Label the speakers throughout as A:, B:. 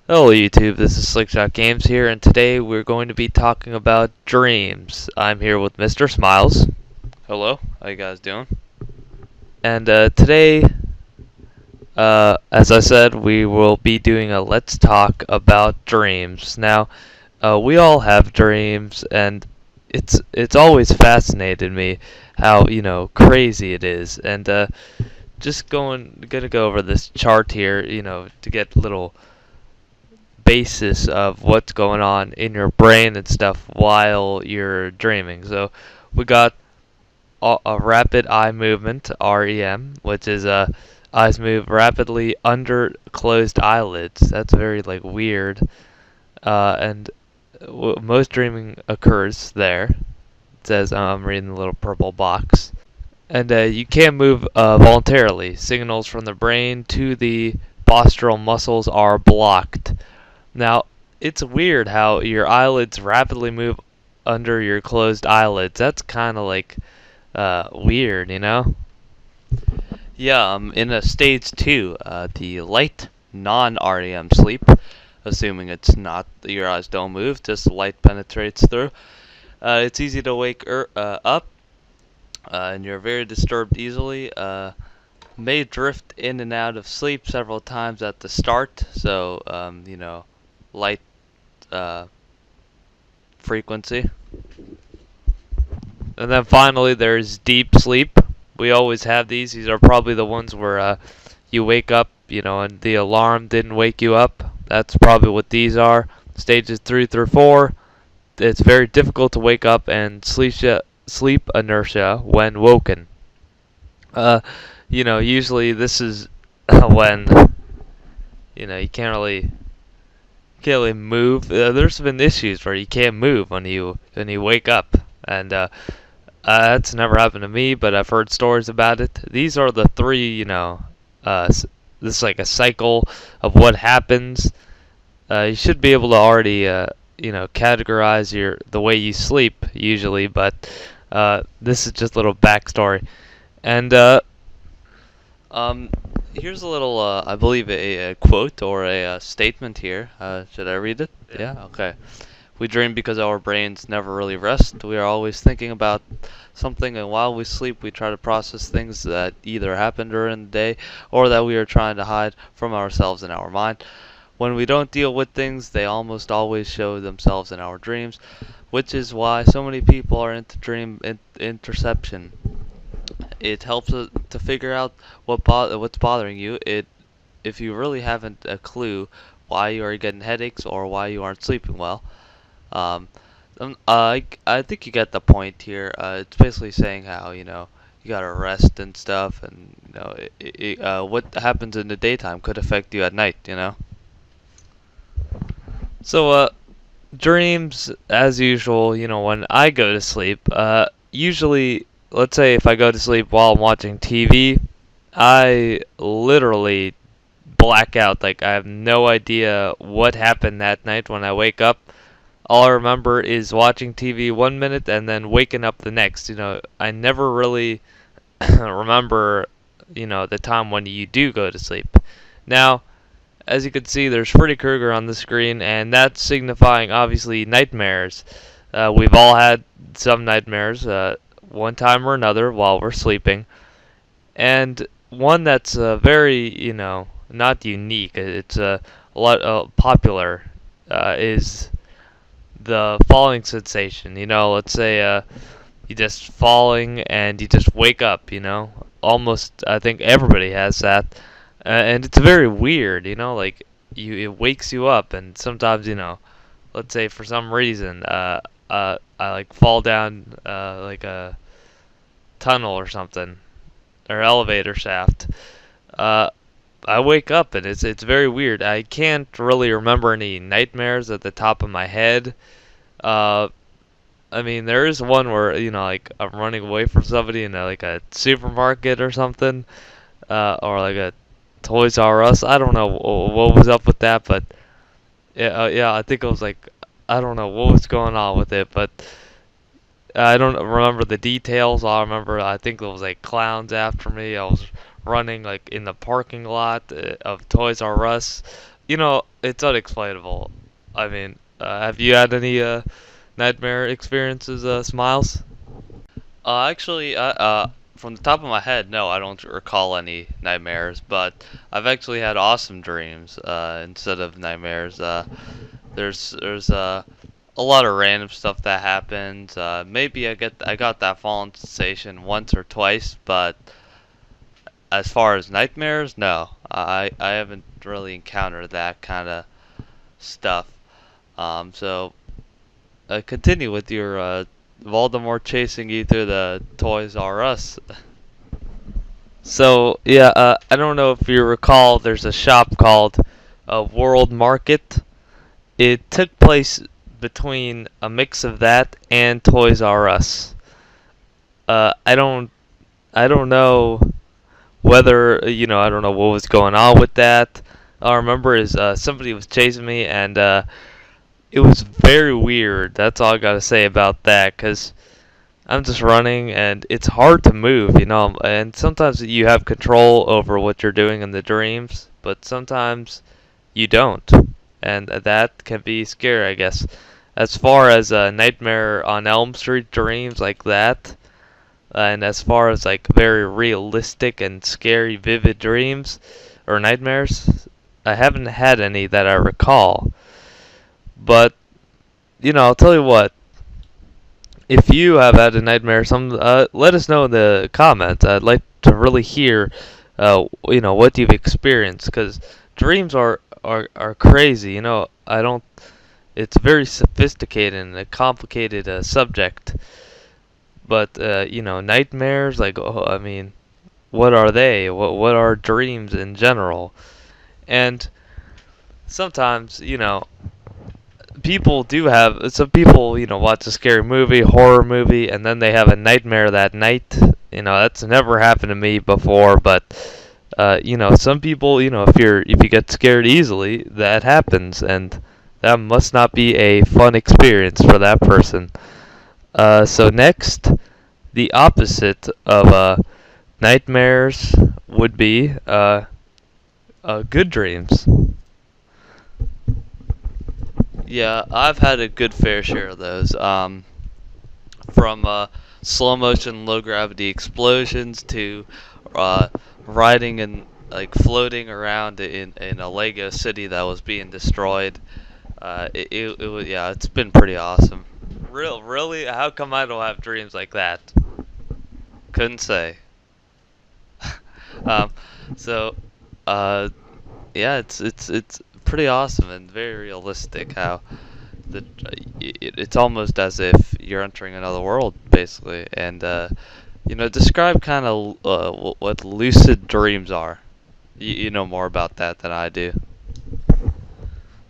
A: Hello YouTube, this is Slickshot Games here, and today we're going to be talking about dreams. I'm here with Mr. Smiles.
B: Hello, how you guys doing?
A: And today, as I said, we will be doing a let's talk about dreams. Now, we all have dreams, and it's always fascinated me how, crazy it is. And just gonna go over this chart here, to get a little basis of what's going on in your brain and stuff while you're dreaming. So we got a rapid eye movement, REM, which is eyes move rapidly under closed eyelids. That's very weird. And most dreaming occurs there. It says I'm reading the little purple box. And you can move voluntarily. Signals from the brain to the postural muscles are blocked. Now, it's weird how your eyelids rapidly move under your closed eyelids. That's kind of weird, you know?
B: Yeah, I'm in a stage 2, the light non-REM sleep, assuming it's not your eyes don't move, just light penetrates through. It's easy to wake up, and you're very disturbed easily. May drift in and out of sleep several times at the start, so light frequency.
A: And then finally, there's deep sleep. We always have these. These are probably the ones where you wake up, and the alarm didn't wake you up. That's probably what these are. Stages 3 through 4. It's very difficult to wake up, and sleep inertia when woken. Usually this is when you can't really move. There's been issues where you can't move when you wake up, and that's never happened to me, but I've heard stories about it. These are the three, this is like a cycle of what happens. You should be able to already, categorize the way you sleep usually, but this is just a little backstory. And
B: Um, Here's a little, I believe, a quote or a statement here. Should I read it? Yeah, okay. We dream because our brains never really rest. We are always thinking about something, and while we sleep, we try to process things that either happened during the day or that we are trying to hide from ourselves in our mind. When we don't deal with things, they almost always show themselves in our dreams, which is why so many people are into dream interception. It helps to figure out what's bothering you. If you really haven't a clue why you are getting headaches or why you aren't sleeping well. Um, I think you get the point here. It's basically saying how you gotta rest and stuff, and what happens in the daytime could affect you at night.
A: so dreams, as usual, when I go to sleep, usually, let's say if I go to sleep while I'm watching TV, I literally black out. Like, I have no idea what happened that night when I wake up. All I remember is watching TV 1 minute and then waking up the next. I never really remember, the time when you do go to sleep. Now, as you can see, there's Freddy Krueger on the screen, and that's signifying, obviously, nightmares. We've all had some nightmares, one time or another, while we're sleeping. And one that's very, not unique, it's a lot popular, is the falling sensation. Let's say you just falling and you just wake up. Almost, I think everybody has that, and it's very weird. Like it wakes you up, and sometimes let's say for some reason I fall down like a tunnel or something or elevator shaft. Uh, I wake up and it's very weird. I can't really remember any nightmares at the top of my head. Uh, I mean, there is one where like I'm running away from somebody in like a supermarket or something, or like a Toys R Us. I don't know what was up with that, but yeah, I think it was like I don't know what was going on with it, but I don't remember the details. All I remember, I think there was like clowns after me. I was running like in the parking lot of Toys R Us, it's unexplainable. I mean, have you had any nightmare experiences, Smiles?
B: Actually, from the top of my head, no, I don't recall any nightmares, but I've actually had awesome dreams, instead of nightmares. There's a lot of random stuff that happens. Maybe I got that fallen sensation once or twice, but as far as nightmares, no. I haven't really encountered that kind of stuff. So continue with your Voldemort chasing you through the Toys R Us.
A: So yeah, I don't know if you recall. There's a shop called World Market. It took place between a mix of that and Toys R Us. Uh, I don't I don't know whether I don't know what was going on with that. All I remember is somebody was chasing me, and it was very weird. That's all I gotta say about that, 'cause I'm just running, and it's hard to move, and sometimes you have control over what you're doing in the dreams, but sometimes you don't, and that can be scary, I guess. As far as Nightmare on Elm Street dreams like that, and as far as like very realistic and scary, vivid dreams or nightmares, I haven't had any that I recall. But I'll tell you what. If you have had a nightmare, let us know in the comments. I'd like to really hear, what you've experienced, because dreams are crazy. I don't. It's very sophisticated and a complicated subject. But nightmares, like, oh, I mean, what are they? What are dreams in general? And sometimes, people do have some people watch a scary movie, horror movie, and then they have a nightmare that night. That's never happened to me before, but some people, if you get scared easily, that happens, and that must not be a fun experience for that person. So next, the opposite of nightmares would be good dreams.
B: Yeah, I've had a good fair share of those. From slow motion, low gravity explosions to uh, riding and like floating around in a Lego city that was being destroyed. It was, yeah, it's been pretty awesome.
A: Really? How come I don't have dreams like that?
B: Couldn't say. um, so uh, yeah, it's pretty awesome and very realistic how it's almost as if you're entering another world basically, and describe kind of what lucid dreams are. You know more about that than I do.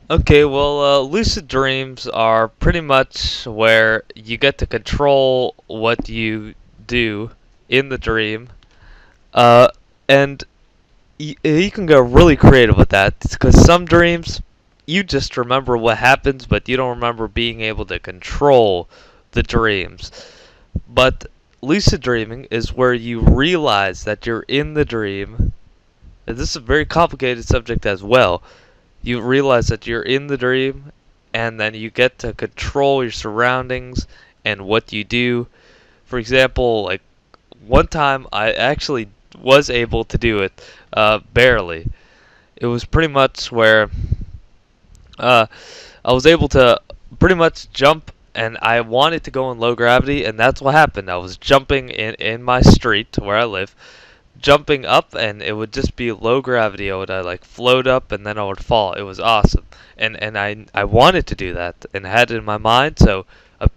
A: Okay, well, lucid dreams are pretty much where you get to control what you do in the dream, uh, and you can go really creative with that, because some dreams you just remember what happens, but you don't remember being able to control the dreams. But lucid dreaming is where you realize that you're in the dream. And this is a very complicated subject as well. You realize that you're in the dream, and then you get to control your surroundings and what you do. For example, like one time I actually was able to do it, barely. It was pretty much where uh, I was able to pretty much jump, and I wanted to go in low gravity, and that's what happened. I was jumping in my street where I live, jumping up, and it would just be low gravity. I like float up, and then I would fall. It was awesome, and I wanted to do that, and I had it in my mind. So,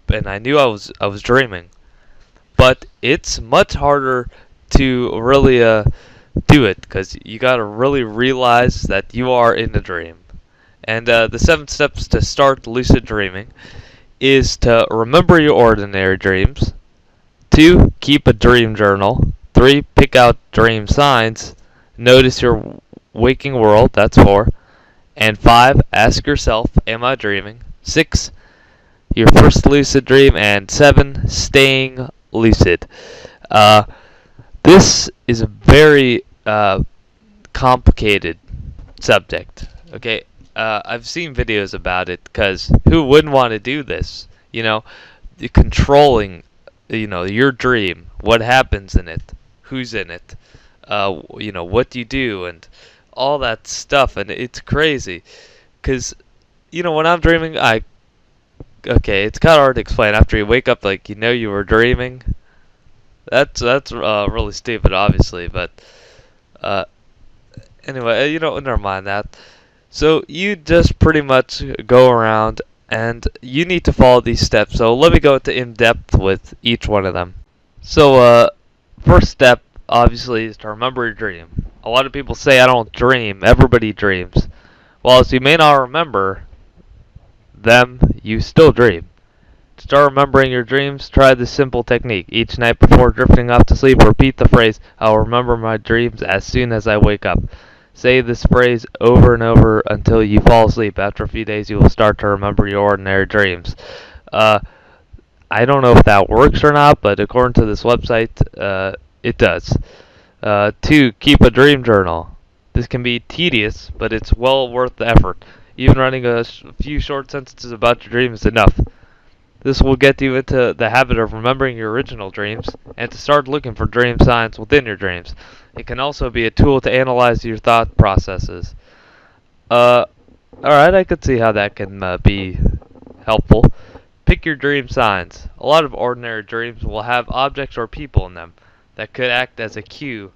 A: and I knew I was dreaming, but it's much harder to really do it, because you gotta really realize that you are in a dream. And the 7 steps to start lucid dreaming is to remember your ordinary dreams. 2, keep a dream journal. 3, pick out dream signs. Notice your waking world. That's 4. And 5, ask yourself, am I dreaming? 6, your first lucid dream. And 7, staying lucid. Uh, this is a very complicated subject. Okay, I've seen videos about it because who wouldn't want to do this? You know, controlling, your dream, what happens in it, who's in it, what you do, and all that stuff, and it's crazy. Cause when I'm dreaming, okay, it's kind of hard to explain. After you wake up, like you were dreaming. That's really stupid, obviously, but uh, anyway, never mind that. So you just pretty much go around and you need to follow these steps. So let me go into in depth with each one of them. So first step obviously is to remember your dream. A lot of people say I don't dream. Everybody dreams. Well, as you may not remember them, you still dream. To start remembering your dreams, try this simple technique. Each night before drifting off to sleep, repeat the phrase, I'll remember my dreams as soon as I wake up. Say this phrase over and over until you fall asleep. After a few days, you will start to remember your ordinary dreams. Uh, I don't know if that works or not, but according to this website, it does. 2. Keep a dream journal. This can be tedious, but it's well worth the effort. Even writing a few short sentences about your dream is enough. This will get you into the habit of remembering your original dreams and to start looking for dream signs within your dreams. It can also be a tool to analyze your thought processes. Alright, I could see how that can be helpful. Pick your dream signs. A lot of ordinary dreams will have objects or people in them that could act as a cue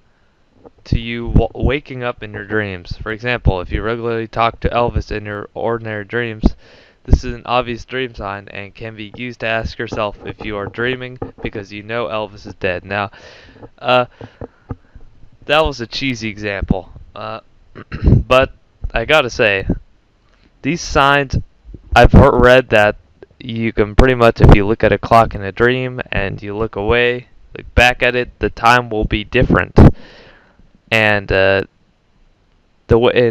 A: to you waking up in your dreams. For example, if you regularly talk to Elvis in your ordinary dreams, this is an obvious dream sign and can be used to ask yourself if you are dreaming because you know Elvis is dead. Now, uh, that was a cheesy example, but I gotta say, these signs, I've read that you can pretty much, if you look at a clock in a dream and you look away, look back at it, the time will be different. And and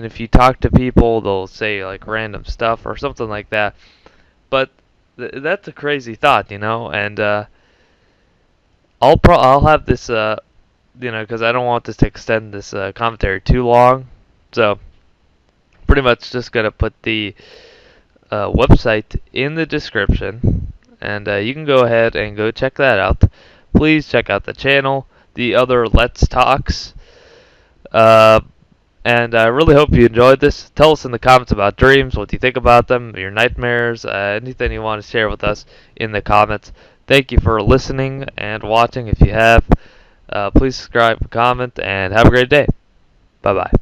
A: if you talk to people, they'll say like random stuff or something like that. But that's a crazy thought, And I'll have this, because I don't want this to extend this commentary too long. So pretty much just gonna put the website in the description, and you can go ahead and go check that out. Please check out the channel, the other Let's Talks. Uh, And I really hope you enjoyed this. Tell us in the comments about dreams, what you think about them, your nightmares, anything you want to share with us in the comments. Thank you for listening and watching if you have. Please subscribe, comment, and have a great day. Bye-bye.